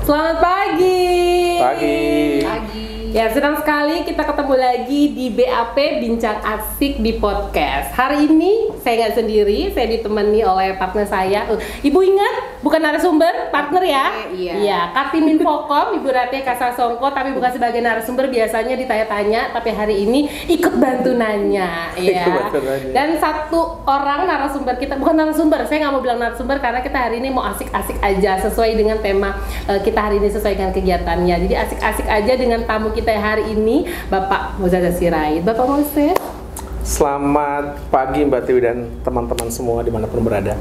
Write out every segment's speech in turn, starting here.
Selamat pagi. Pagi. Ya, senang sekali kita ketemu lagi di BAP Bincang Asik di podcast. Hari ini saya nggak sendiri, saya ditemani oleh partner saya. Ibu ingat, bukan narasumber, partner ya? Iya. Kartini Infocom, Ibu Ratih Kasasongko, tapi bukan sebagai narasumber, biasanya ditanya-tanya, tapi hari ini ikut bantu nanya. Iya. Dan satu orang narasumber kita, bukan narasumber, saya nggak mau bilang narasumber karena kita hari ini mau asik-asik aja sesuai dengan tema kita hari ini, sesuai dengan kegiatannya. Jadi asik-asik aja dengan tamu kita hari ini, Bapak Moses Sirait. Bapak Moses, selamat pagi Mbak Tiwi dan teman-teman semua dimanapun berada.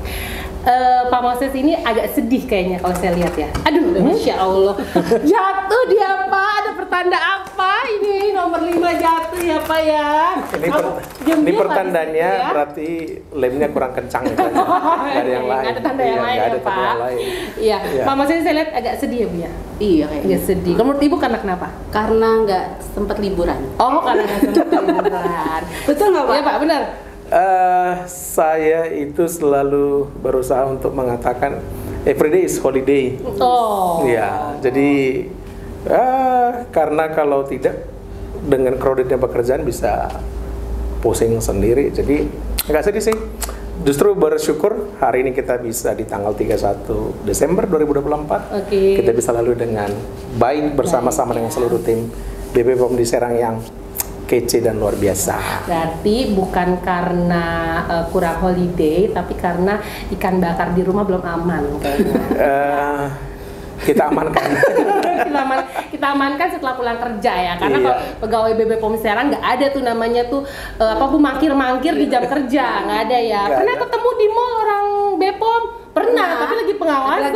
Pak Moses ini agak sedih kayaknya kalau saya lihat ya. Aduh, Masya Allah, jatuh dia Pak, ada pertanda apa ini? Nomor 5 jatuh ya Pak ya. Ini pertandanya ya? Berarti lemnya kurang kencang ya, nggak ada yang lain. Ada tanda yang lain ya Pak. Iya, Pak Moses saya lihat agak sedih ya Bu ya. Iya kayaknya. Agak sedih. Kalau menurut Ibu karena kenapa? Karena nggak sempat liburan. Oh, karena nggak sempat liburan. Betul nggak Pak? Iya Pak, benar. Saya itu selalu berusaha untuk mengatakan everyday is holiday. Oh. Ya, jadi karena kalau tidak dengan crowdednya pekerjaan bisa pusing sendiri. Jadi agak sedih sih. Justru bersyukur hari ini kita bisa di tanggal 31 Desember 2024. Kita bisa lalu dengan baik bersama-sama dengan seluruh tim BP POM di Serang yang kece dan luar biasa. Berarti bukan karena kurang holiday, tapi karena ikan bakar di rumah belum aman. Kita amankan. kita amankan setelah pulang kerja ya, karena kalau pegawai BB POM Serang nggak ada tuh namanya tuh mangkir di jam kerja, nggak ada ya. Pernah ketemu di mall orang BPOM? Pernah, tapi lagi pengawasan.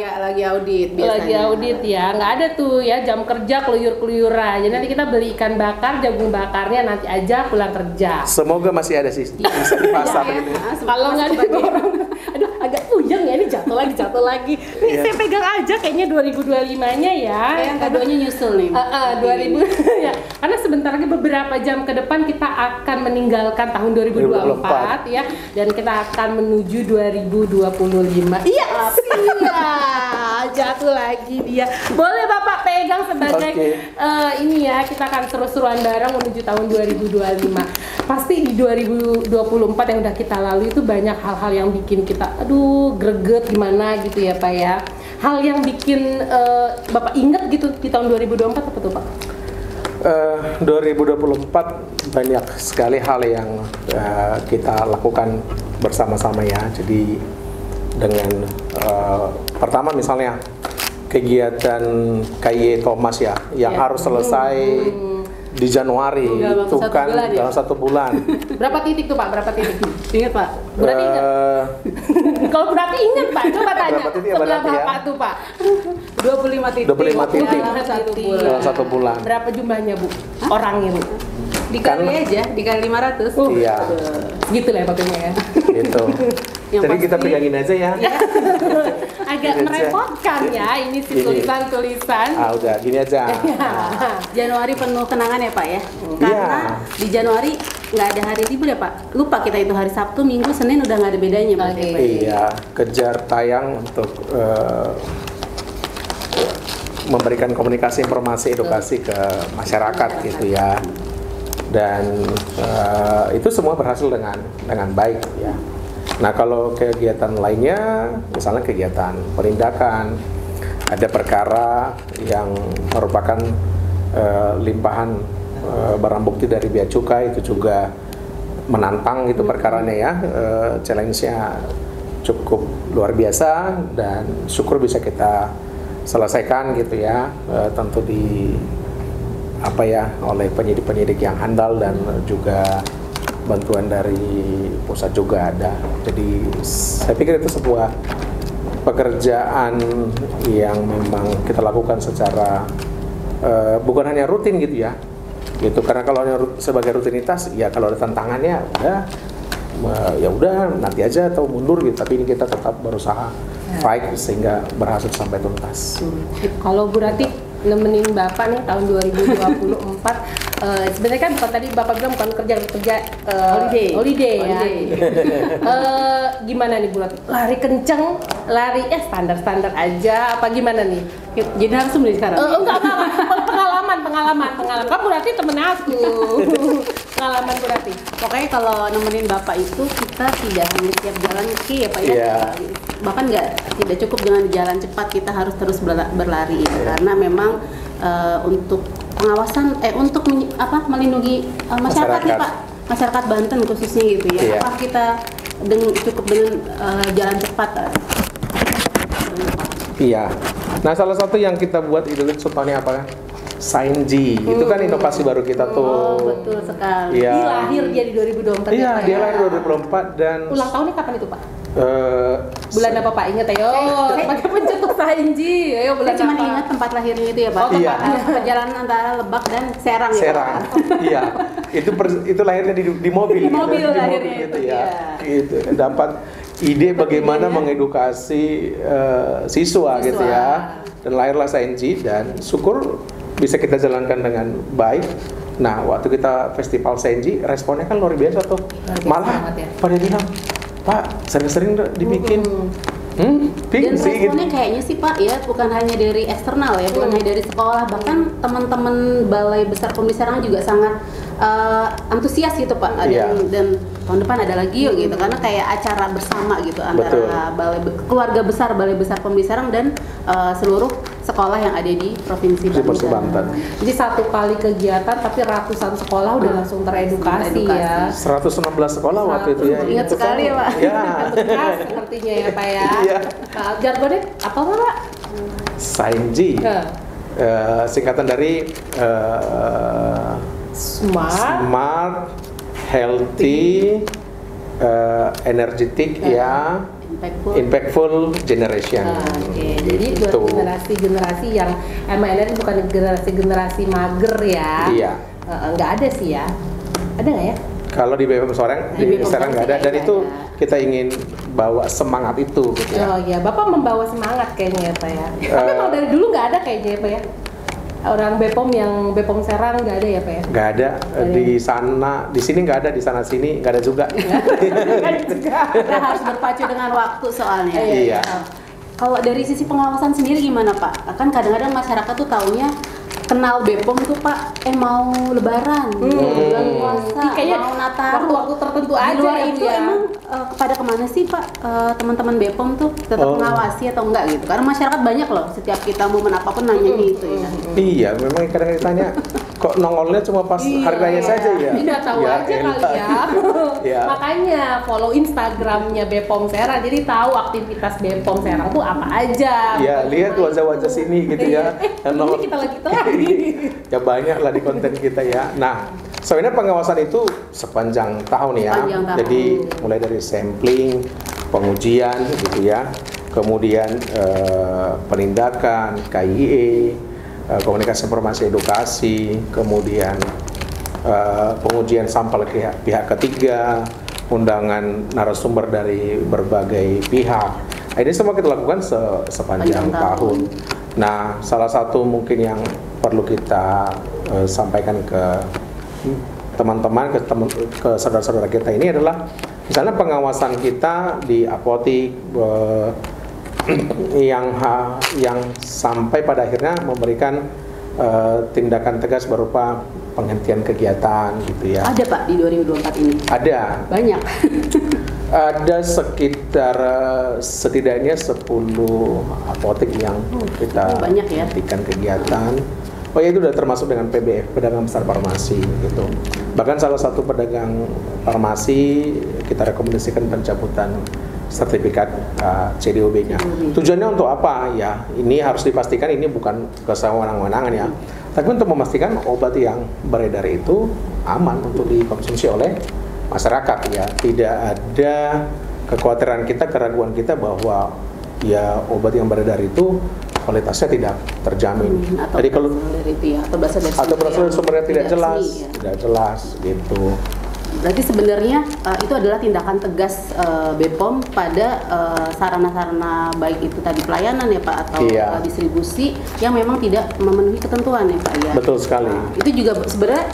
Lagi audit biasanya. Lagi audit ya, nggak ada tuh ya jam kerja keluyur-keluyuran. Jadi nanti kita beli ikan bakar, jagung bakarnya nanti aja pulang kerja. Semoga masih ada sih, bisa di pasar gitu. Kalau nggak ada orang, aduh agak puyeng ya, ini jatuh lagi. Nih saya pegang aja kayaknya 2025-nya ya. Kayak kadonya nyusul nih. 2000 ya. Karena sebentar lagi beberapa jam ke depan kita akan meninggalkan tahun 2024 ya, dan kita akan menuju 2025. Iya, jatuh lagi dia. Boleh Bapak pegang sebagai ini ya, kita akan seru-seruan bareng menuju tahun 2025. Pasti di 2024 yang udah kita lalui itu banyak hal-hal yang bikin kita aduh greget gimana gitu ya Pak ya. Hal yang bikin Bapak inget gitu di tahun 2024 apa tuh Pak? 2024 banyak sekali hal yang kita lakukan bersama-sama ya. Jadi dengan pertama misalnya kegiatan KY Thomas ya yang harus selesai di Januari itu kan dalam 1 bulan. Berapa titik tuh Pak? Berapa titik? Ingat Pak? Berarti ingat? Kalau berarti ingat Pak, coba tanya sebelah Bapak ya? Tuh Pak. 25 titik. 25 titik dalam 1 bulan. Berapa jumlahnya Bu? Orangnya Bu? Dikali aja, dikali 500. Iya. Gitu lah pokoknya ya. Gitu. Jadi kita pegangin aja ya. Agak merepotkan ya ini si tulisan-tulisan. Udah gini aja. Januari penuh kenangan ya Pak ya. Karena di Januari nggak ada hari libur ya Pak. Lupa kita itu hari Sabtu, Minggu, Senin udah nggak ada bedanya Pak. Iya, kejar tayang untuk memberikan komunikasi, informasi, edukasi ke masyarakat gitu ya. Dan itu semua berhasil dengan baik ya. Nah kalau kegiatan lainnya, misalnya kegiatan penindakan, ada perkara yang merupakan limpahan barang bukti dari Bea Cukai, itu juga menantang itu perkaranya ya. Challenge-nya cukup luar biasa dan syukur bisa kita selesaikan gitu ya. Tentu oleh penyidik-penyidik yang handal dan juga bantuan dari pusat juga ada. Jadi saya pikir itu sebuah pekerjaan yang memang kita lakukan secara bukan hanya rutin gitu ya. Gitu, karena kalau sebagai rutinitas ya kalau ada tantangannya ya udah nanti aja atau mundur gitu. Tapi ini kita tetap berusaha fight sehingga berhasil sampai tuntas. Kalau Bu Ratih nemenin Bapak nih tahun 2024, sebenarnya kan bukan tadi Bapak bilang bukan kerja holiday ya. Gimana nih Bu Ratih? Lari kenceng, lari standar-standar aja apa gimana nih? Jadi langsung dari sekarang. Enggak, pengalaman. Kan berarti temen aku. Pengalaman berarti. Pokoknya kalau nemenin Bapak itu kita tidak hanya siap jalan kaki ya Pak ya. Iya. Bahkan tidak cukup dengan jalan cepat, kita harus terus berlari ya. Karena memang untuk pengawasan untuk melindungi masyarakat nih Pak. Masyarakat Banten khususnya gitu ya. Iya. Apakah kita cukup dengan jalan cepat? Iya. Nah, salah satu yang kita buat itu contohnya apa? Sainji. Itu kan inovasi baru kita tuh. Betul sekali. Iya. Dia lahir dia di 2024 Iya, ya, Pak, dia ya? lahir 2024 dan Ulang tahunnya kapan itu Pak? bulan Apa Pak? Ingat ya? Sebagai pencetus Sainji. Ayo bulan Saya cuma apa? ingat tempat lahirnya itu ya Pak. Iya. Perjalanan antara Lebak dan Serang ya Serang. Pak. Iya. Itu lahirnya di mobil. Di mobil gitu. lahirnya gitu itu, ya. iya. Gitu. Dapat ide bagaimana mengedukasi siswa gitu ya. Dan lahirlah Sainji dan syukur bisa kita jalankan dengan baik. Nah, waktu kita festival Sainji, responnya kan luar biasa tuh. Malah banget ya. pada bilang, Pak, sering-sering dibikin. Dan sih gitu. responnya kayaknya sih Pak ya, bukan hanya dari eksternal ya, bukan hanya dari sekolah, bahkan teman-teman Balai Besar Pemudi Serang juga sangat antusias gitu Pak. Iya. Dan tahun depan ada lagi yuk gitu, karena kayak acara bersama gitu antara keluarga besar Balai Besar Pemudi Serang dan seluruh sekolah yang ada di Provinsi Banten. Jadi satu kali kegiatan tapi ratusan sekolah udah langsung teredukasi ya. 116 sekolah waktu itu ya. Ingat sekali ya Pak. Ya. Bekas sepertinya ya Pak ya. Iya. Nah, jargonnya apa Pak? Sainji. Singkatan dari smart, healthy, energetic ya, impactful generation. Oke, jadi buat generasi yang MNN bukan generasi mager ya. Iya. Nggak ada sih ya. Ada nggak ya? Kalau di BPM Serang, sekarang nggak ada. Dan itu kita ingin bawa semangat itu gitu ya. Oh iya, Bapak membawa semangat kayaknya ya Pak ya. Tapi kalau dari dulu nggak ada kayaknya ya Pak ya? Orang Bepom yang Bepom Serang nggak ada ya Pak ya? Nggak ada. Di sana, di sini nggak ada, di sana sini nggak ada juga. Kita harus berpacu dengan waktu soalnya. Iya. Kalau dari sisi pengawasan sendiri gimana Pak? Kan kadang-kadang masyarakat tuh taunya kenal Bepom tuh Pak, mau Lebaran, bulan puasa, mau Natal, waktu tertentu di aja luar ya, itu Bu, ya? emang kepada kemana sih Pak teman-teman Bepom tuh tetap mengawasi atau enggak gitu? Karena masyarakat banyak loh, setiap kita momen apapun nanya gitu ya. Iya, memang kadang ditanya kok nongolnya cuma pas hari raya saja ya. Tidak tahu Ya, aja kali ya. Ya. Makanya follow Instagramnya Bepom Serang, jadi tahu aktivitas Bepom Serang tuh apa aja. Ya, lihat wajah-wajah sini gitu ya. Ini kita lagi lagi. Ya banyak lah di konten kita ya. Nah, sebenarnya pengawasan itu sepanjang tahun ya. Sepanjang tahun. Jadi mulai dari sampling, pengujian gitu ya, kemudian penindakan, KIE, komunikasi informasi edukasi, kemudian pengujian sampel pihak ketiga, undangan narasumber dari berbagai pihak. Ini semua kita lakukan sepanjang tahun. Nah, salah satu mungkin yang perlu kita sampaikan ke teman-teman, ke saudara-saudara kita ini adalah misalnya pengawasan kita di apotik yang sampai pada akhirnya memberikan tindakan tegas berupa penghentian kegiatan gitu ya. Ada Pak di 2024 ini? Ada. Banyak. Ada sekitar setidaknya 10 apotek yang kita hentikan kegiatan. Oh ya, itu sudah termasuk dengan PBF, pedagang besar farmasi gitu. Bahkan salah satu pedagang farmasi kita rekomendasikan pencabutan sertifikat CDOB-nya. Tujuannya untuk apa? Ya, ini harus dipastikan ini bukan kesewenang-wenangan ya. Tapi untuk memastikan obat yang beredar itu aman untuk dikonsumsi oleh masyarakat ya. Tidak ada kekhawatiran kita, keraguan kita bahwa ya obat yang beredar itu kualitasnya tidak terjamin. Jadi kalau dari itu ya, atau berasal dari sumbernya tidak jelas, resmi, ya. Tidak jelas gitu. Berarti sebenarnya itu adalah tindakan tegas Bepom pada sarana-sarana baik itu tadi pelayanan ya Pak atau distribusi yang memang tidak memenuhi ketentuan ya Pak ya. Betul sekali. Itu juga sebenarnya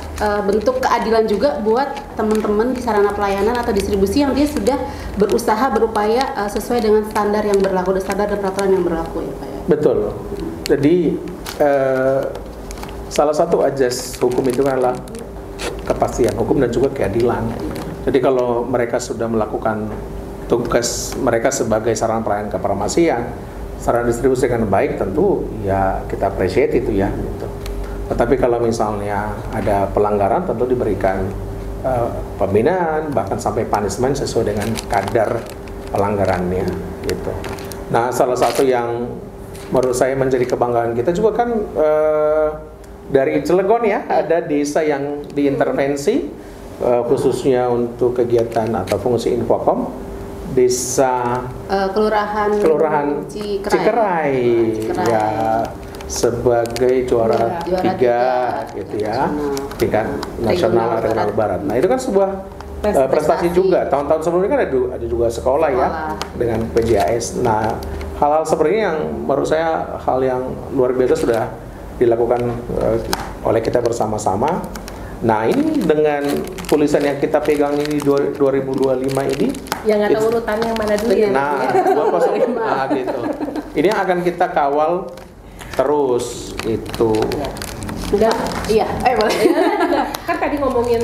bentuk keadilan juga buat teman-teman di sarana pelayanan atau distribusi yang dia sudah berusaha berupaya sesuai dengan standar yang berlaku, standar dan peraturan yang berlaku ya Pak ya. Betul. Jadi salah satu ajas hukum itu adalah kepastian hukum dan juga keadilan. Jadi kalau mereka sudah melakukan tugas mereka sebagai sarana pelayanan kefarmasian, sarana distribusi dengan baik, tentu ya kita appreciate itu ya. Gitu. Tetapi kalau misalnya ada pelanggaran, tentu diberikan pembinaan, bahkan sampai punishment sesuai dengan kadar pelanggarannya. Gitu. Nah, salah satu yang menurut saya menjadi kebanggaan kita juga kan dari Cilegon ya, ada desa yang diintervensi khususnya untuk kegiatan atau fungsi Infocom, desa Kelurahan Cikerai ya, sebagai juara 3 gitu ya, tingkat nasional regional barat. Nah, itu kan sebuah prestasi juga. Tahun-tahun sebelumnya kan ada juga sekolah ya dengan PJAS. Nah, hal-hal seperti ini yang menurut saya hal yang luar biasa sudah dilakukan oleh kita bersama-sama. Nah, ini dengan tulisan yang kita pegang ini 2025 ini yang nggak tahu urutan yang mana dulu ya. Nah, 205 nah, gitu. Ini akan kita kawal terus itu. Dan Iya, boleh. kan tadi ngomongin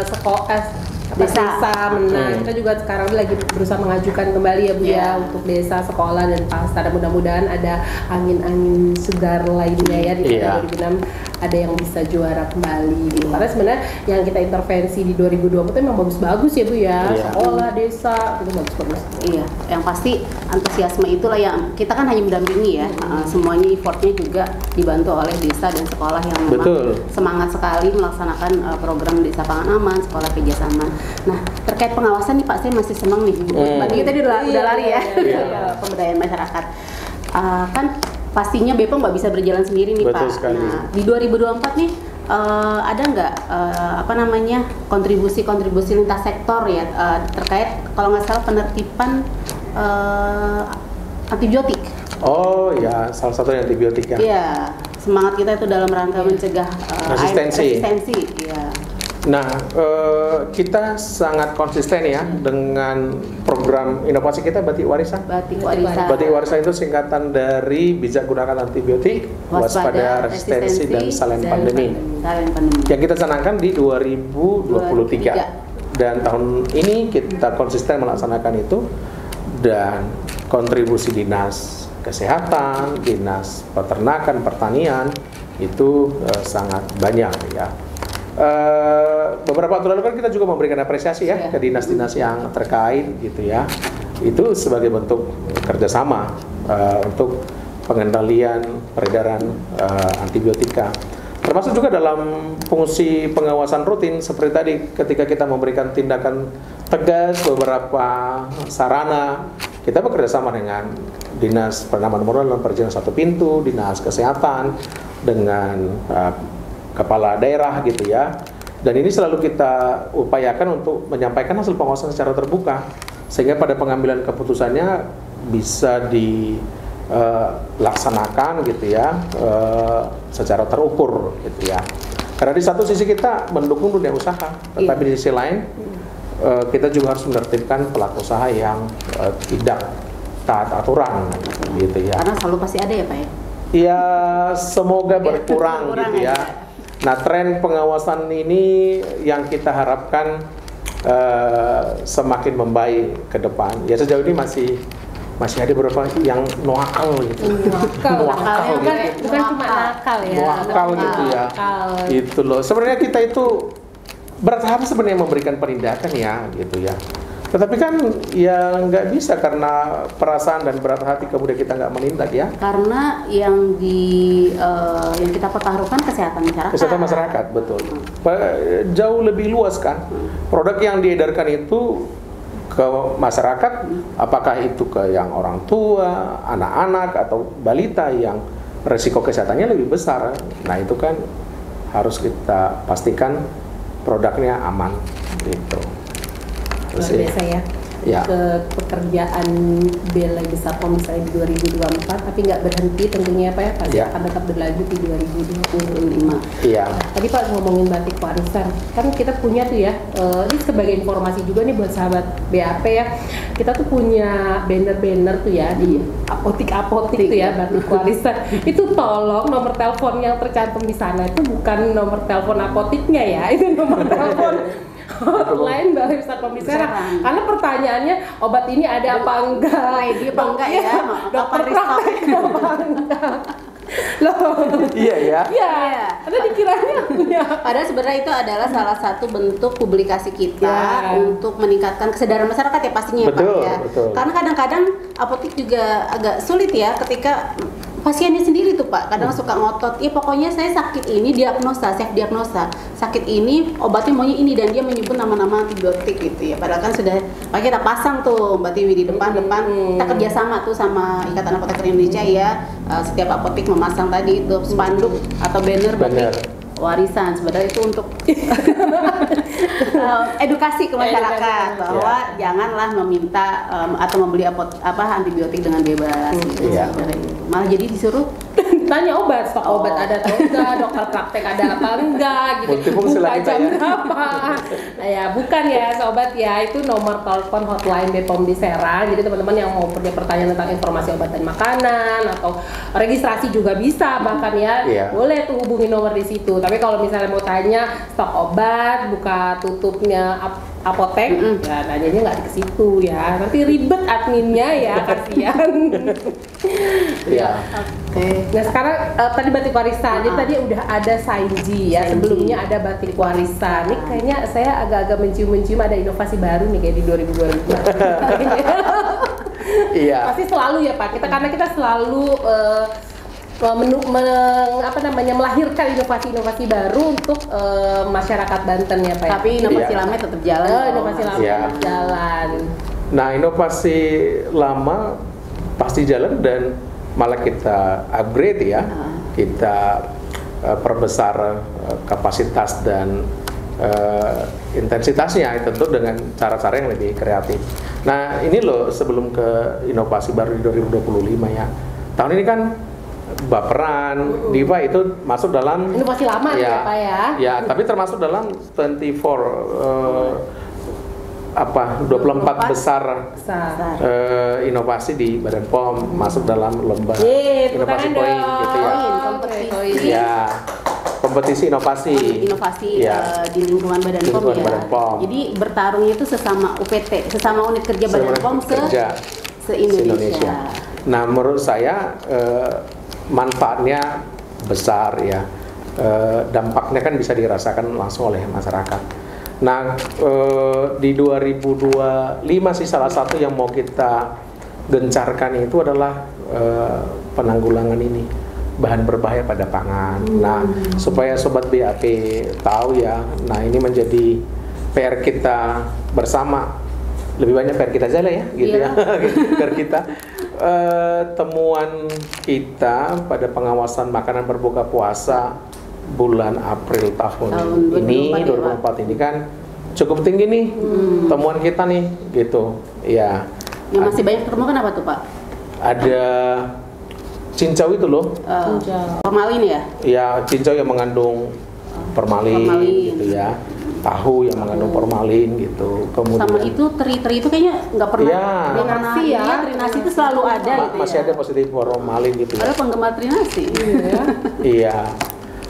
sekolah desa menang, kita juga sekarang lagi berusaha mengajukan kembali ya Bu ya, untuk desa, sekolah, dan pasar. Mudah-mudahan ada angin-angin segar lainnya ya di tahun 2006 ada yang bisa juara kembali gitu. Karena sebenarnya yang kita intervensi di 2020 itu memang bagus-bagus ya Bu ya, sekolah, desa, itu bagus-bagus. Iya, yang pasti antusiasme itulah yang kita kan hanya mendampingi ya. Semuanya effortnya juga dibantu oleh desa dan sekolah yang memang semangat sekali melaksanakan program Desa Pangan Aman, Sekolah PJS Aman. Nah, terkait pengawasan nih Pak, saya masih senang nih. Tadi kita udah lari ya, pemberdayaan masyarakat. Kan pastinya BPOM nggak bisa berjalan sendiri nih Pak. Sekali. Nah, di 2024 nih ada nggak kontribusi lintas sektor ya terkait kalau nggak salah penertiban antibiotik. Oh ya, salah satunya antibiotik ya. Iya, semangat kita itu dalam rangka mencegah resistensi. Iya. Nah, kita sangat konsisten ya dengan program inovasi kita Batik Warisan. Batik Warisan. Batik Warisan itu singkatan dari bijak gunakan antibiotik, waspada resistensi dan salin pandemi. Yang kita canangkan di 2023. Dan tahun ini kita konsisten melaksanakan itu, dan kontribusi dinas kesehatan, dinas peternakan, pertanian itu sangat banyak ya. Beberapa waktu lalu kan kita juga memberikan apresiasi ya ke dinas-dinas yang terkait gitu ya. Itu sebagai bentuk kerjasama untuk pengendalian peredaran antibiotika. Termasuk juga dalam fungsi pengawasan rutin seperti tadi ketika kita memberikan tindakan tegas beberapa sarana, kita bekerja sama dengan Dinas Penanaman Modal dan Perizinan Satu Pintu, Dinas Kesehatan, dengan kepala daerah gitu ya. Dan ini selalu kita upayakan untuk menyampaikan hasil pengawasan secara terbuka sehingga pada pengambilan keputusannya bisa dilaksanakan gitu ya secara terukur gitu ya. Karena di satu sisi kita mendukung dunia usaha, tetapi di sisi lain kita juga harus menertibkan pelaku usaha yang tidak taat aturan gitu ya. Karena selalu pasti ada ya Pak ya? Ya semoga berkurang gitu ya. Nah, tren pengawasan ini yang kita harapkan semakin membaik ke depan. Ya sejauh ini masih ada beberapa yang noakal gitu. Noakal bukan cuma nakal ya. Noakal gitu ya. Itu loh. Sebenarnya kita itu bertahap sebenarnya memberikan penindakan ya gitu ya. Tetapi kan ya nggak bisa karena perasaan dan berat hati kemudian kita nggak menindak ya. Karena yang kita pertaruhkan kesehatan masyarakat. Kesehatan masyarakat, betul. Jauh lebih luas kan. Produk yang diedarkan itu ke masyarakat, apakah itu ke yang orang tua, anak-anak atau balita yang resiko kesehatannya lebih besar. Nah itu kan harus kita pastikan produknya aman gitu. Luar biasa ya. Ya. ke pekerjaan Balai Besar POM misalnya di 2024, tapi nggak berhenti tentunya Pak ya, pasti Ya. akan tetap berlanjut di 2025. Iya. Tadi Pak ngomongin batik warisan, kan kita punya tuh ya, ini sebagai informasi juga nih buat sahabat BAP ya, kita tuh punya banner-banner tuh ya di apotik-apotik tuh ya, batik warisan. Itu tolong nomor telepon yang tercantum di sana itu bukan nomor telepon apotiknya ya, itu nomor telepon hotline Balai Besar POM Serang. Karena pertanyaannya obat ini ada apa enggak? Ready apa enggak ya? Dokter praktek apa enggak? Loh. Iya ya. Iya. Karena dikiranya punya. Padahal sebenarnya itu adalah salah satu bentuk publikasi kita Ya. untuk meningkatkan kesadaran masyarakat ya pastinya ya, Pak Betul, ya. betul. Karena kadang-kadang apotek juga agak sulit ya ketika pasiennya sendiri tuh Pak, kadang suka ngotot, ya pokoknya saya sakit ini, diagnosa, self diagnosa, sakit ini, obatnya maunya ini, dan dia menyebut nama-nama antibiotik gitu ya. Padahal kan sudah, Pak kita pasang tuh Mbak Tiwi di depan, kita kerjasama tuh sama Ikatan Apoteker Indonesia ya, setiap apotek memasang tadi itu spanduk atau banner batik warisan. Sebenarnya itu untuk edukasi ke masyarakat bahwa janganlah meminta atau membeli antibiotik dengan bebas gitu. Iya. Malah jadi disuruh Tanya obat, stok obat ada atau enggak, dokter praktek ada apa enggak gitu. Multifungsi Buka lagi, Pak, jam ya. berapa? Nah, ya bukan ya sobat ya, itu nomor telepon hotline BPOM di Serang. Jadi teman-teman yang mau punya pertanyaan tentang informasi obat dan makanan atau registrasi juga bisa bahkan ya. Iya. Boleh tuh hubungi nomor di situ. Tapi kalau misalnya mau tanya stok obat, buka tutupnya apotek, ya nanyanya nggak ke situ ya. Nanti ribet adminnya ya, kasihan. Iya. Oke. Nah sekarang tadi batik warisan, jadi tadi udah ada Sainji ya, sebelumnya ada batik warisan. Ini kayaknya saya agak-agak mencium-mencium ada inovasi baru nih kayak di 2024. Iya. Pasti selalu ya Pak, karena kita selalu melahirkan inovasi-inovasi baru untuk masyarakat Banten ya Pak. Tapi inovasi Iya. lama tetap jalan. Inovasi lama Iya. tetap jalan. Nah, inovasi lama pasti jalan dan malah kita upgrade ya. Kita perbesar kapasitas dan intensitasnya tentu dengan cara-cara yang lebih kreatif. Nah, ini loh sebelum ke inovasi baru di 2025 ya. Tahun ini kan baperan, Diva itu masuk dalam Inovasi lama ya Pak ya. Ya, tapi termasuk dalam 24 besar inovasi di Badan POM masuk dalam lomba inovasi poin gitu ya. Kompetisi. Ya, kompetisi inovasi. Ya. Di lingkungan Badan POM ya. Badan POM. Jadi bertarungnya itu sesama UPT, sesama unit kerja Badan POM se-Indonesia. Nah, menurut saya manfaatnya besar ya. Dampaknya kan bisa dirasakan langsung oleh masyarakat. Nah, di 2025 sih salah satu yang mau kita gencarkan itu adalah penanggulangan ini bahan berbahaya pada pangan. Nah, supaya sobat BAP tahu ya, nah ini menjadi PR kita bersama. Lebih banyak PR kita aja lah ya, gitu ya. PR kita temuan kita pada pengawasan makanan berbuka puasa bulan April tahun ini 2024 ini kan cukup tinggi nih temuan kita nih gitu ya. Yang masih banyak ketemu kan apa tuh Pak? Ada cincau itu loh. Formalin ya? Ya, cincau yang mengandung formalin gitu ya. Tahu yang mengandung formalin gitu. Kemudian sama itu teri itu kayaknya nggak pernah. Ya. Trinasi ya. Trinasi itu selalu ada gitu masih ya. ada positif formalin gitu ya. Ada penggemar trinasi. Iya.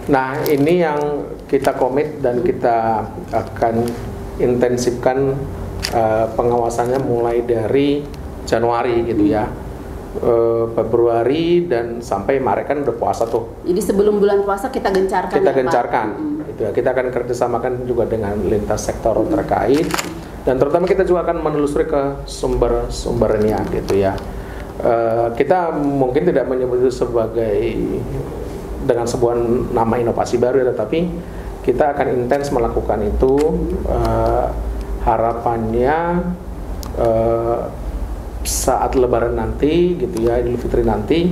Nah, ini yang kita komit dan kita akan intensifkan pengawasannya mulai dari Januari gitu ya. Februari dan sampai Maret kan udah puasa tuh. Jadi sebelum bulan puasa kita gencarkan. Kita ya, gencarkan. Pak? Itu ya. Kita akan kerjasamakan juga dengan lintas sektor terkait dan terutama kita juga akan menelusuri ke sumber-sumbernya gitu ya. Kita mungkin tidak menyebut itu sebagai dengan sebuah nama inovasi baru, tetapi kita akan intens melakukan itu. Harapannya saat Lebaran nanti, gitu ya, Idul Fitri nanti,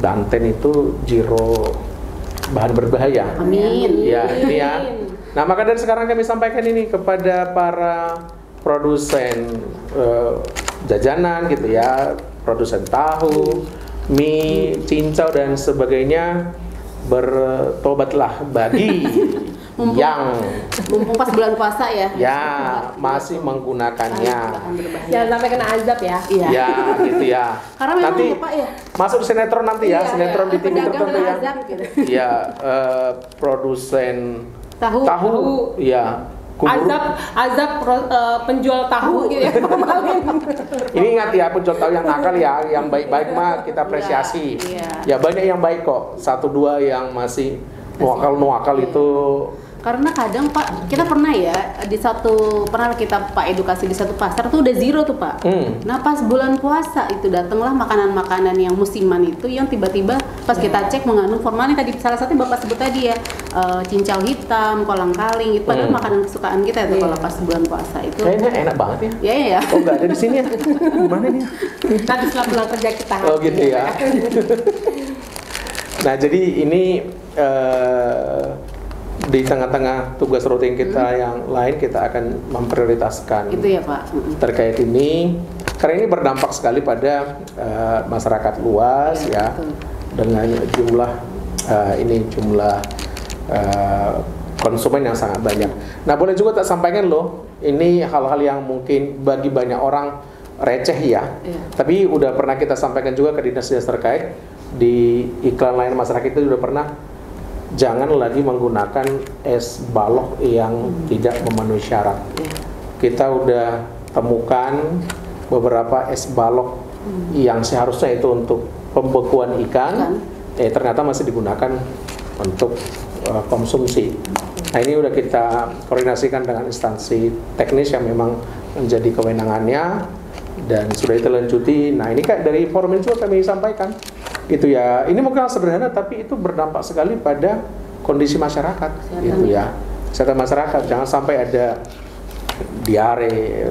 Banten itu zero bahan berbahaya. Amin. Ya, ini ya. Nah, maka dari sekarang kami sampaikan ini kepada para produsen jajanan gitu ya, produsen tahu, mie, cincau dan sebagainya, bertobatlah bagi yang mumpung pas bulan puasa ya. Ya, masih menggunakannya. Jangan sampai kena azab ya. Iya. Ya, gitu ya. Karena memang Nanti ya Pak ya. masuk sinetron nanti ya, Iya, sinetron iya. di TV Pedagang tertentu kena ya. azab gitu. Ya, produsen Tahu. ya. Penjual tahu gitu ya. Ini ingat ya, penjual tahu yang nakal ya, yang baik-baik mah kita apresiasi. Iya. Ya banyak yang baik kok, 1-2 yang masih nuakal itu. Karena kadang Pak, kita pernah kita Pak edukasi di satu pasar tuh udah zero tuh Pak. Nah pas bulan puasa itu datanglah makanan-makanan yang musiman itu yang tiba-tiba pas kita cek mengandung formalin tadi, salah satu Bapak sebut tadi ya, cincau hitam, kolang-kaling, itu padahal makanan kesukaan kita itu kalau pas bulan puasa itu. Kayaknya enak banget ya. Iya ya. Oh nggak ada di sini ya? Gimana nih? Nanti setelah pulang kerja kita. Oh gitu ya. Nah jadi ini di tengah-tengah tugas rutin kita yang lain, kita akan memprioritaskan Itu ya Pak. terkait ini, karena ini berdampak sekali pada masyarakat luas ya, betul. dengan jumlah konsumen yang sangat banyak. Nah boleh juga tak sampaikan loh, ini hal-hal yang mungkin bagi banyak orang receh ya, tapi udah pernah kita sampaikan juga ke dinas-dinas terkait, di iklan lain masyarakat itu udah pernah, jangan lagi menggunakan es balok yang tidak memenuhi syarat. Kita udah temukan beberapa es balok yang seharusnya itu untuk pembekuan ikan, ternyata masih digunakan untuk konsumsi. Nah ini udah kita koordinasikan dengan instansi teknis yang memang menjadi kewenangannya dan sudah ditelanjuti. Nah ini kayak dari forum ini juga kami sampaikan gitu ya. Ini mungkin sederhana tapi itu berdampak sekali pada kondisi masyarakat gitu ya. Kesehatan masyarakat, jangan sampai ada diare,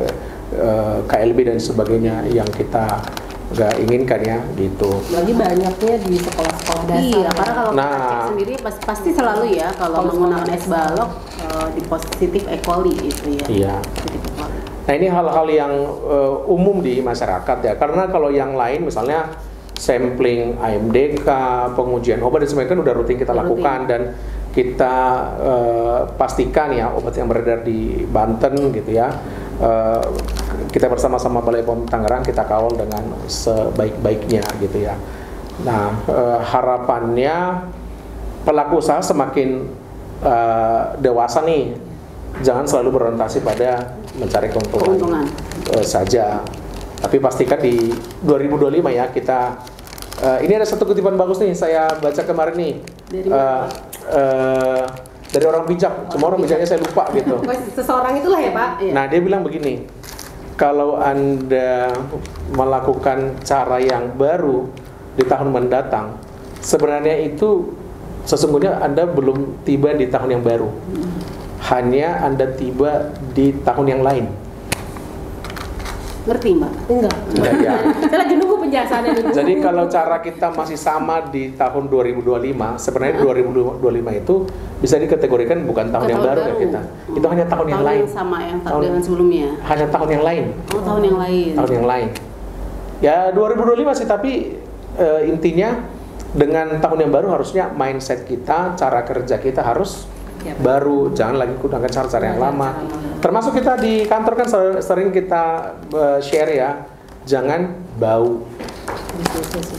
KLB dan sebagainya yang kita nggak inginkan ya gitu. Lagi banyaknya di sekolah-sekolah dasar. Iya, karena kalau kita cek sendiri pasti selalu ya kalau menggunakan es balok di positif E. coli itu ya. Iya. Nah ini hal-hal yang umum di masyarakat ya, karena kalau yang lain misalnya sampling AMDK, pengujian obat dan sebagainya kan udah rutin kita lakukan dan kita pastikan ya obat yang beredar di Banten gitu ya, kita bersama-sama Balai POM Tangerang kita kawal dengan sebaik-baiknya gitu ya. Nah harapannya pelaku usaha semakin dewasa nih, jangan selalu berorientasi pada mencari keuntungan saja. Tapi pastikan di 2025 ya kita ini ada satu kutipan bagus nih saya baca kemarin nih dari orang bijak, cuma orang bijaknya saya lupa gitu. Seseorang itulah ya Pak. Nah dia bilang begini, kalau Anda melakukan cara yang baru di tahun mendatang, sebenarnya itu sesungguhnya Anda belum tiba di tahun yang baru, hanya Anda tiba di tahun yang lain. Ngerti Mbak? Enggak ya. Saya lagi nunggu penjelasannya nih. Jadi kalau cara kita masih sama di tahun 2025, sebenarnya 2025 itu bisa dikategorikan bukan tahun yang baru ya kita. Itu hanya tahun yang lain. Yang sama yang dengan sebelumnya. Hanya tahun yang lain. Oh, tahun yang lain. Tahun yang lain. Ya 2025 sih, tapi intinya dengan tahun yang baru harusnya mindset kita, cara kerja kita harus baru, jangan lagi gunakan cara-cara yang lama. Termasuk kita di kantor kan sering kita share ya, jangan bau,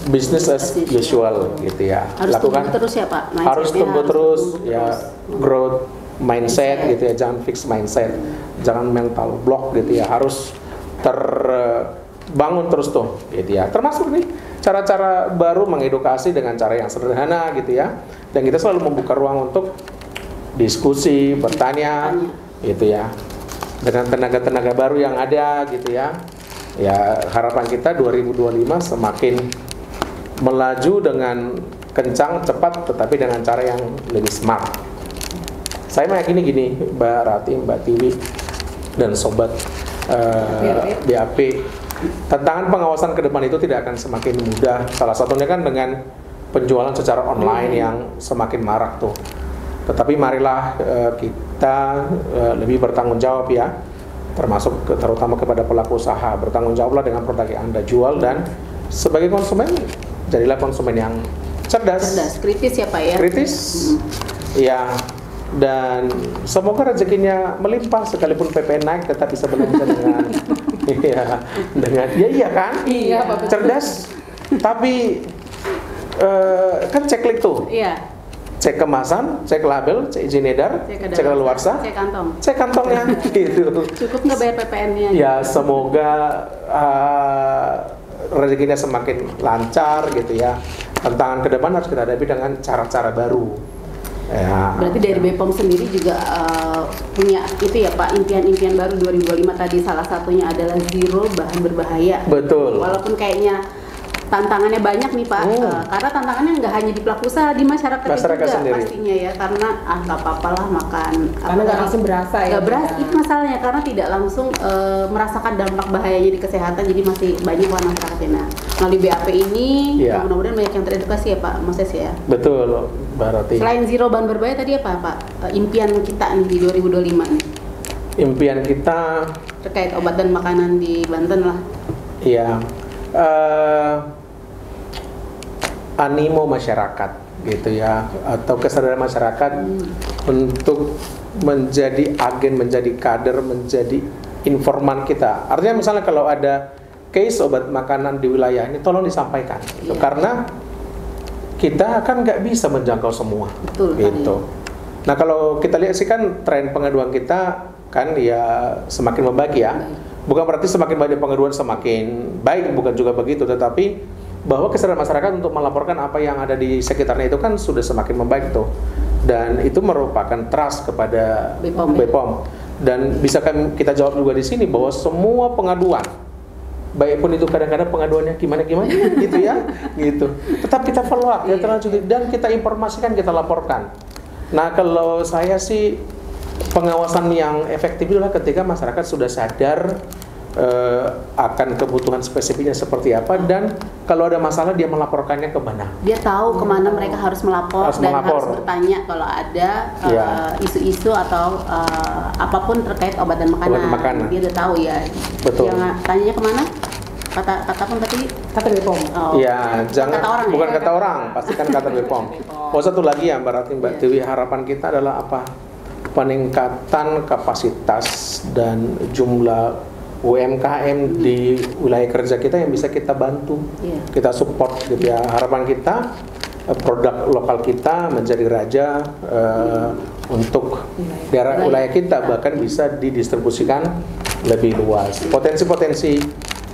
business as usual gitu ya. Harus lakukan terus ya Pak. Harus tumbuh terus ya, growth mindset gitu ya, jangan fix mindset, jangan mental block gitu ya, harus terbangun terus tuh gitu ya. Termasuk nih cara-cara baru mengedukasi dengan cara yang sederhana gitu ya, dan kita selalu membuka ruang untuk diskusi, bertanya gitu ya, dengan tenaga-tenaga baru yang ada gitu ya. Ya harapan kita 2025 semakin melaju dengan kencang, cepat, tetapi dengan cara yang lebih smart. Saya meyakini gini, Mbak Rati, Mbak Tiwi, dan Sobat BAP, tantangan pengawasan ke depan itu tidak akan semakin mudah. Salah satunya kan dengan penjualan secara online yang semakin marak tuh. Tetapi marilah kita lebih bertanggung jawab ya, termasuk terutama kepada pelaku usaha, bertanggung jawablah dengan produk yang Anda jual, dan sebagai konsumen jadilah konsumen yang cerdas, kritis ya Pak ya. Kritis, ya. Dan semoga rezekinya melimpah, sekalipun PPN naik tetap bisa belanja dengan iya kan? Iya, Pak. Cerdas. Tapi kan cek klik tuh. Iya. Cek kemasan, cek label, cek izin edar, cek kadaluarsa, cek kantongnya gitu. Cukup nggak bayar PPN-nya? Ya, semoga rezekinya semakin lancar gitu ya. Tantangan ke depan harus kita hadapi dengan cara-cara baru. Ya. Berarti dari BPOM sendiri juga punya itu ya Pak, impian-impian baru 2025 tadi, salah satunya adalah zero bahan berbahaya. Betul. Walaupun kayaknya tantangannya banyak nih Pak, karena tantangannya nggak hanya di pelaku usaha, di masyarakat juga sendiri. Pastinya ya, karena nggak apa-apalah makan. Karena nggak langsung berasa ya. Nggak berasa, itu masalahnya, karena tidak langsung merasakan dampak bahayanya di kesehatan, jadi masih banyak lah masyarakatnya. Nah, melalui BAP ini, mudah-mudahan banyak yang teredukasi ya Pak Moses ya. Betul, berarti. Selain zero bahan berbahaya tadi apa Pak? Impian kita nih di 2025 nih? Impian kita Terkait obat dan makanan di Banten lah. Iya. Animo masyarakat gitu ya, atau kesadaran masyarakat untuk menjadi agen, menjadi kader, menjadi informan kita. Artinya misalnya kalau ada case obat makanan di wilayah ini, tolong disampaikan gitu. Karena kita kan nggak bisa menjangkau semua. Betul, gitu. Nah, kalau kita lihat sih kan tren pengaduan kita kan ya semakin membaik ya. Bukan berarti semakin banyak pengaduan semakin baik, bukan juga begitu, tetapi bahwa kesadaran masyarakat untuk melaporkan apa yang ada di sekitarnya itu kan sudah semakin membaik tuh. Dan itu merupakan trust kepada BPOM. Dan bisa kan kita jawab juga di sini bahwa semua pengaduan, baik pun itu kadang-kadang pengaduannya gimana gitu ya, gitu. Tetap kita follow up ya, dan kita informasikan, kita laporkan. Nah, kalau saya sih pengawasan yang efektif itulah ketika masyarakat sudah sadar akan kebutuhan spesifiknya seperti apa, dan kalau ada masalah dia melaporkannya ke mana. Dia tahu kemana mereka harus melapor, harus bertanya kalau ada isu-isu atau apapun terkait obat dan makanan. Dia udah tahu ya. Betul. Yang tanyanya kemana? Kata pun tadi kata BPOM. Iya, jangan kata orang, bukan kata orang, pastikan kata BPOM. Satu lagi ya berarti Mbak Dewi, harapan kita adalah apa? Peningkatan kapasitas dan jumlah UMKM di wilayah kerja kita yang bisa kita bantu, kita support gitu ya. Harapan kita produk lokal kita menjadi raja untuk daerah wilayah kita, bahkan bisa didistribusikan lebih luas. Potensi-potensi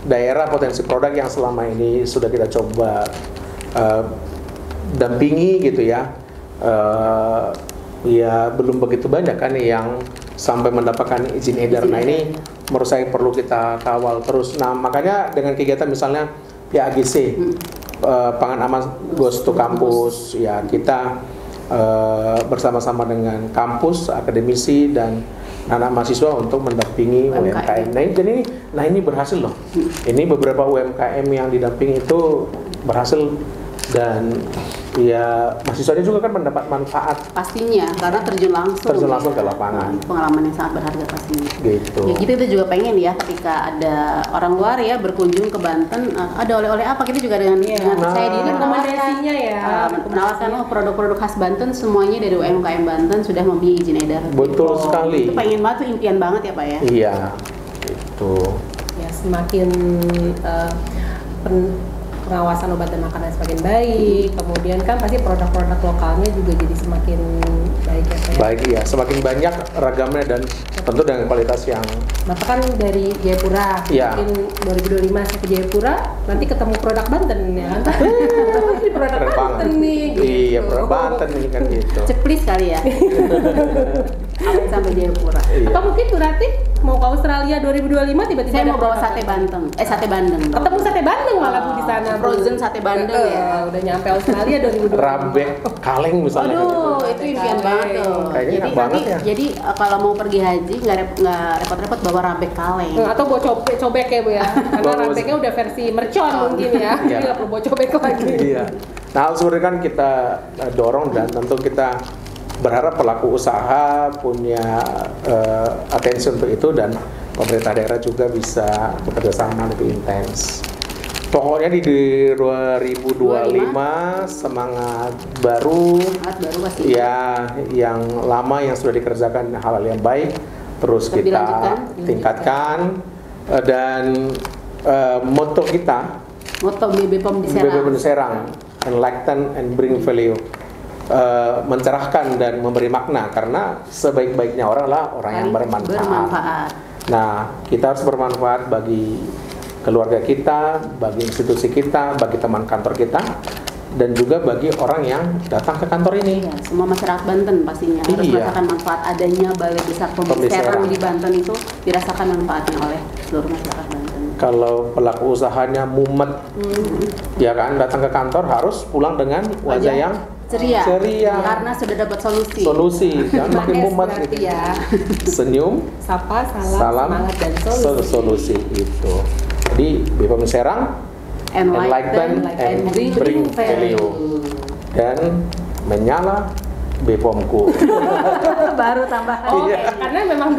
daerah, potensi produk yang selama ini sudah kita coba dampingi gitu ya, ya belum begitu banyak kan yang sampai mendapatkan izin edar. Nah, ini menurut saya perlu kita kawal terus. Nah, makanya dengan kegiatan misalnya PAGC, Pangan Aman Goes to Kampus, ya kita bersama-sama dengan kampus, akademisi dan anak mahasiswa untuk mendampingi UMKM. Nah, ini berhasil loh. Ini beberapa UMKM yang didampingi itu berhasil, dan ya mahasiswanya juga kan mendapat manfaat. Pastinya, karena terjun langsung ke lapangan. Pengalaman yang sangat berharga pastinya. Gitu. Ya kita juga pengen ya ketika ada orang luar ya berkunjung ke Banten, ada oleh-oleh apa, kita juga dengan saya diri rekomendasinya ya. Menawarkan produk-produk khas Banten semuanya dari UMKM Banten sudah mempunyai izin edar. Betul sekali. Itu pengen banget, tuh impian banget ya Pak ya. Iya, itu. Ya semakin pengawasan obat dan makanan semakin baik, kemudian kan pasti produk-produk lokalnya juga jadi semakin baik ya Pak. Baik ya, semakin banyak ragamnya dan tentu dengan kualitas yang. Maka kan dari Jayapura, mungkin 2025 saya ke Jayapura, nanti ketemu produk Banten ya kan? Ini produk Banten nih. Gitu. Iya, produk Banten nih kan gitu. Ceplis kali ya. Awet sampai Jayapura. Atau mungkin Bu Ratih mau ke Australia 2025 tiba-tiba saya mau bawa sate Bandeng. Sate Bandeng. Ketemu sate Bandeng malah Bu di sana. Frozen sate Bandeng ya. Udah nyampe Australia 2025. Rabek kaleng misalnya. Aduh, itu impian banget tuh. Kayaknya enak banget ya. Jadi kalau mau pergi haji nggak repot-repot bawa rabek kaleng. Atau bawa cobek ya Bu ya. Karena rabeknya udah versi mercon mungkin ya. Jadi nggak perlu bawa cobek lagi. Iya. Nah, hal seperti kan kita dorong, dan tentu kita berharap pelaku usaha punya atensi untuk itu, dan pemerintah daerah juga bisa bekerja sama lebih intens. Pokoknya di 2025 semangat baru pasti. Ya, yang lama yang sudah dikerjakan hal-hal yang baik terus kita tingkatkan. Dan moto BPOM di Serang, enlighten and bring value, mencerahkan dan memberi makna, karena sebaik-baiknya orang adalah orang yang bermanfaat. Nah, kita harus bermanfaat bagi keluarga kita, bagi institusi kita, bagi teman kantor kita, dan juga bagi orang yang datang ke kantor ini. Ya, semua masyarakat Banten pastinya harus merasakan manfaat adanya Balai Besar Pom Serang di Banten itu, dirasakan manfaatnya oleh seluruh masyarakat Banten. Kalau pelaku usahanya mumet, ya kan, datang ke kantor harus pulang dengan wajah yang ceria, karena sudah dapat solusi. Jangan makin mumet gitu. Ya. Senyum, sapa, salam, semangat dan solusi itu. Jadi BPOM Serang, enlighten and bring value, dan menyala BPOM-ku. Baru tambahan. Karena memang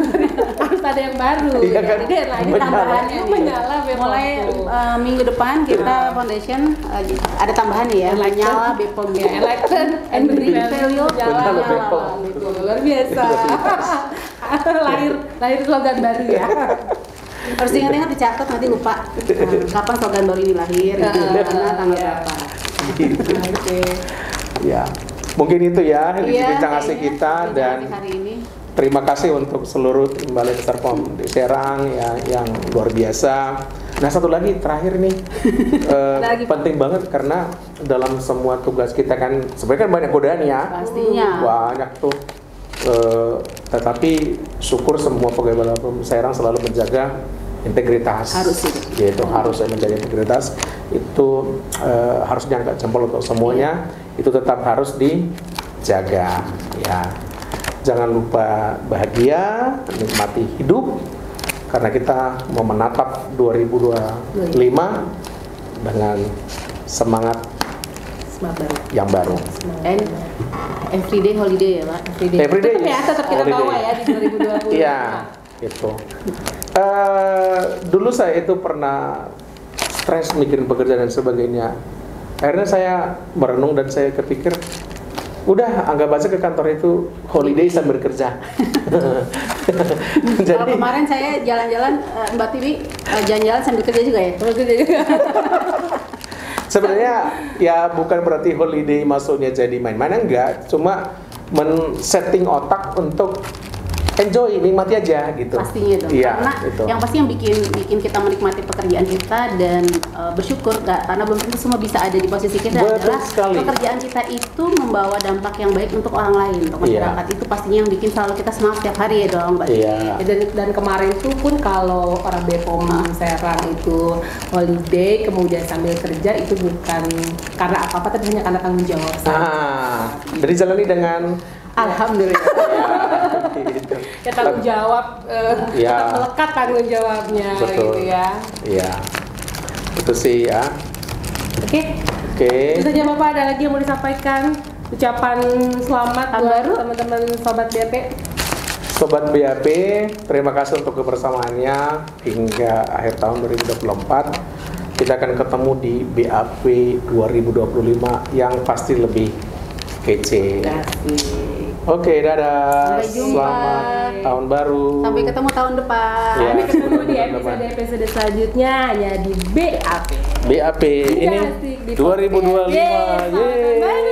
harus ada yang baru. Iya kan? Jadi lagi tambahannya menyala BPOM-ku. Mulai minggu depan kita foundation ada tambahan ya, menyala BPOM. Enlighten and bring value, menyala BPOM. Luar biasa. lahir slogan baru ya. Harus ingat-ingat dicatat, nanti lupa kapan slogan baru ini lahir, karena tanggal berapa. Oke. Ya, mungkin itu ya bincang asik kita, dan hari ini. Terima kasih untuk seluruh tim Balai Besar Pom di Serang ya, yang luar biasa. Nah, satu lagi terakhir nih, penting banget karena dalam semua tugas kita kan sebenarnya kan banyak godaan ya. Pastinya. Banyak tuh. Tetapi syukur semua pegawai Balai Pom Serang selalu menjaga integritas. Yaitu harus menjaga integritas. Itu harus diangkat jempol untuk semuanya. Itu tetap harus dijaga ya. Jangan lupa bahagia, nikmati hidup, karena kita mau menatap 2025 dengan semangat yang baru. And everyday holiday ya Pak. Everyday tetap kita bawa ya di 2020. Iya, itu. Dulu saya itu pernah stres mikirin pekerjaan dan sebagainya. Akhirnya saya merenung dan saya kepikir, udah anggap aja ke kantor itu holiday sambil kerja. Jadi, kalau kemarin saya jalan-jalan, Mbak Tiwi jalan-jalan sambil kerja juga ya? Sebenarnya ya bukan berarti holiday maksudnya jadi main-main, enggak, cuma men-setting otak untuk enjoy, nikmati aja gitu. Pastinya dong. Iya, karena gitu. Yang pasti yang bikin kita menikmati pekerjaan kita dan bersyukur karena belum tentu semua bisa ada di posisi kita. Betul adalah sekali. Pekerjaan kita itu membawa dampak yang baik untuk orang lain, untuk masyarakat. Itu pastinya yang bikin selalu kita semangat setiap hari ya dong, Mbak. Iya. Dan kemarin itu pun kalau orang BPOM Serang itu holiday kemudian sambil kerja itu bukan karena apa-apa, tapi hanya karena tanggung jawab. Jadi jalani dengan alhamdulillah. Gitu. Ya tanggung jawab, tetap melekat tanggung jawabnya. Betul. Gitu ya. Iya. Itu sih ya. Oke. Itu saja Bapak, ada lagi yang mau disampaikan? Ucapan selamat buat teman-teman Sobat BAP. Sobat BAP, terima kasih untuk kebersamaannya hingga akhir tahun 2024. Kita akan ketemu di BAP 2025 yang pasti lebih kece. Oke, dadah. Sampai jumpa. Selamat tahun baru. Sampai ketemu tahun depan. Ya, Sampai ketemu di episode selanjutnya hanya di BAP. BAP ini 2025. Yeay.